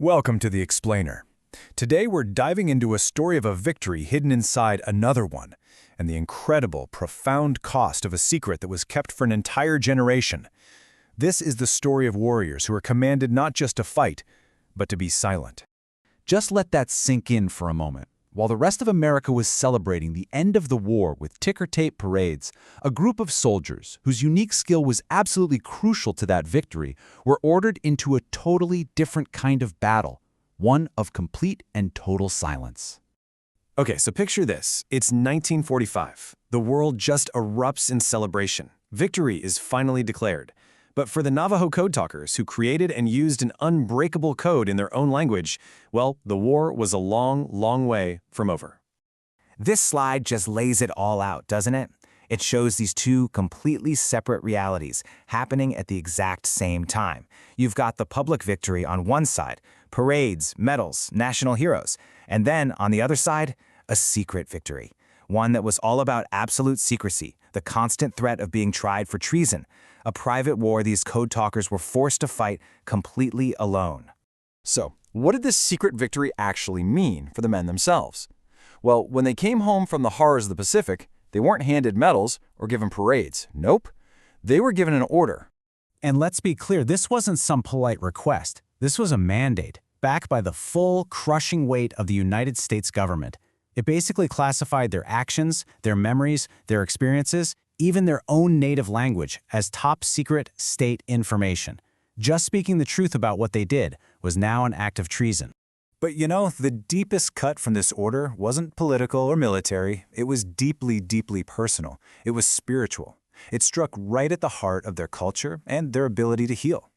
Welcome to The Explainer. Today we're diving into a story of a victory hidden inside another one, and the incredible, profound cost of a secret that was kept for an entire generation. This is the story of warriors who are commanded not just to fight, but to be silent. Just let that sink in for a moment. While the rest of America was celebrating the end of the war with ticker-tape parades, a group of soldiers, whose unique skill was absolutely crucial to that victory, were ordered into a totally different kind of battle, one of complete and total silence. Okay, so picture this. It's 1945. The world just erupts in celebration. Victory is finally declared. But for the Navajo Code Talkers, who created and used an unbreakable code in their own language, well, the war was a long, long way from over. This slide just lays it all out, doesn't it? It shows these two completely separate realities happening at the exact same time. You've got the public victory on one side, parades, medals, national heroes, and then on the other side, a secret victory. One that was all about absolute secrecy, the constant threat of being tried for treason, a private war these code talkers were forced to fight completely alone. So, what did this secret victory actually mean for the men themselves? Well, when they came home from the horrors of the Pacific, they weren't handed medals or given parades. Nope. They were given an order. And let's be clear, this wasn't some polite request. This was a mandate, backed by the full, crushing weight of the United States government. It basically classified their actions, their memories, their experiences, even their own native language as top-secret state information. Just speaking the truth about what they did was now an act of treason. But you know, the deepest cut from this order wasn't political or military. It was deeply, deeply personal. It was spiritual. It struck right at the heart of their culture and their ability to heal.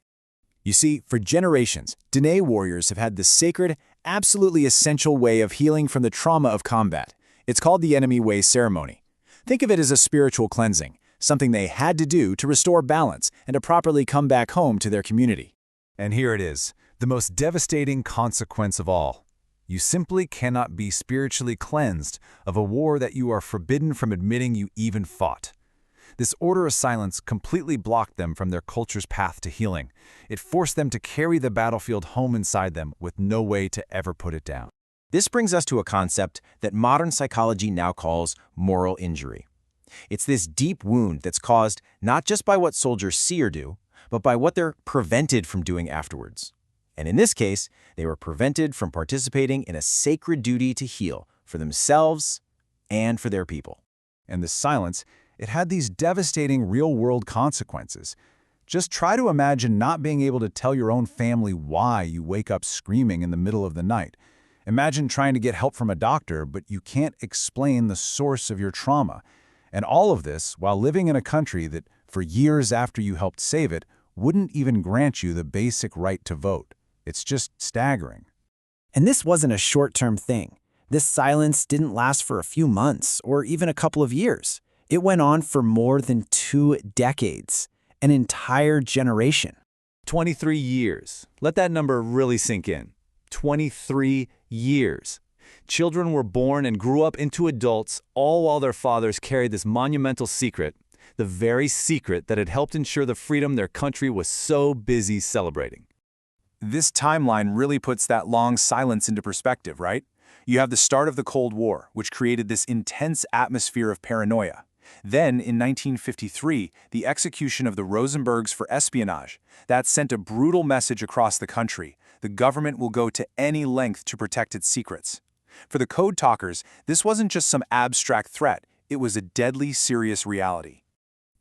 You see, for generations, Diné warriors have had this sacred, absolutely essential way of healing from the trauma of combat. It's called the Enemy Way ceremony. Think of it as a spiritual cleansing, something they had to do to restore balance and to properly come back home to their community. And here it is, the most devastating consequence of all. You simply cannot be spiritually cleansed of a war that you are forbidden from admitting you even fought. This order of silence completely blocked them from their culture's path to healing. It forced them to carry the battlefield home inside them with no way to ever put it down. This brings us to a concept that modern psychology now calls moral injury. It's this deep wound that's caused not just by what soldiers see or do, but by what they're prevented from doing afterwards. And in this case, they were prevented from participating in a sacred duty to heal for themselves and for their people. And this silence, it had these devastating real-world consequences. Just try to imagine not being able to tell your own family why you wake up screaming in the middle of the night. Imagine trying to get help from a doctor, but you can't explain the source of your trauma. And all of this while living in a country that, for years after you helped save it, wouldn't even grant you the basic right to vote. It's just staggering. And this wasn't a short-term thing. This silence didn't last for a few months or even a couple of years. It went on for more than 2 decades, an entire generation. 23 years. Let that number really sink in. 23 years. Children were born and grew up into adults, all while their fathers carried this monumental secret, the very secret that had helped ensure the freedom their country was so busy celebrating. This timeline really puts that long silence into perspective, right? You have the start of the Cold War, which created this intense atmosphere of paranoia. Then, in 1953, the execution of the Rosenbergs for espionage. That sent a brutal message across the country. The government will go to any length to protect its secrets. For the Code Talkers, this wasn't just some abstract threat. It was a deadly serious reality.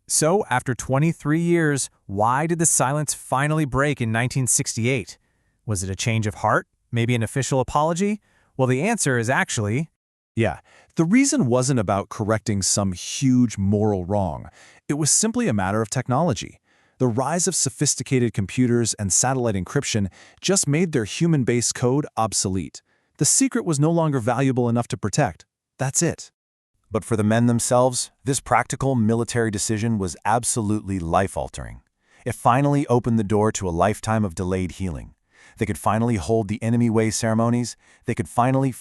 So, after 23 years, why did the silence finally break in 1968? Was it a change of heart? Maybe an official apology? Well, the answer is actually... Yeah, the reason wasn't about correcting some huge moral wrong. It was simply a matter of technology. The rise of sophisticated computers and satellite encryption just made their human-based code obsolete. The secret was no longer valuable enough to protect. That's it. But for the men themselves, this practical military decision was absolutely life-altering. It finally opened the door to a lifetime of delayed healing. They could finally hold the Enemy Way ceremonies. They could finally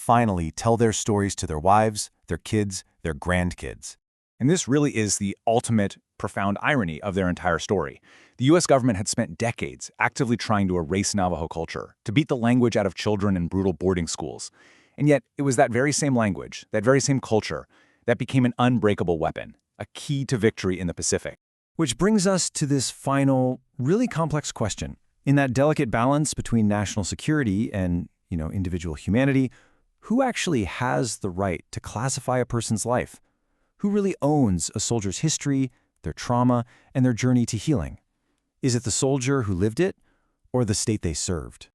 tell their stories to their wives, their kids, their grandkids. And this really is the ultimate profound irony of their entire story. The U.S. government had spent decades actively trying to erase Navajo culture, to beat the language out of children in brutal boarding schools. And yet, it was that very same language, that very same culture, that became an unbreakable weapon, a key to victory in the Pacific. Which brings us to this final, really complex question. In that delicate balance between national security and, individual humanity, who actually has the right to classify a person's life? Who really owns a soldier's history, their trauma, and their journey to healing? Is it the soldier who lived it, or the state they served?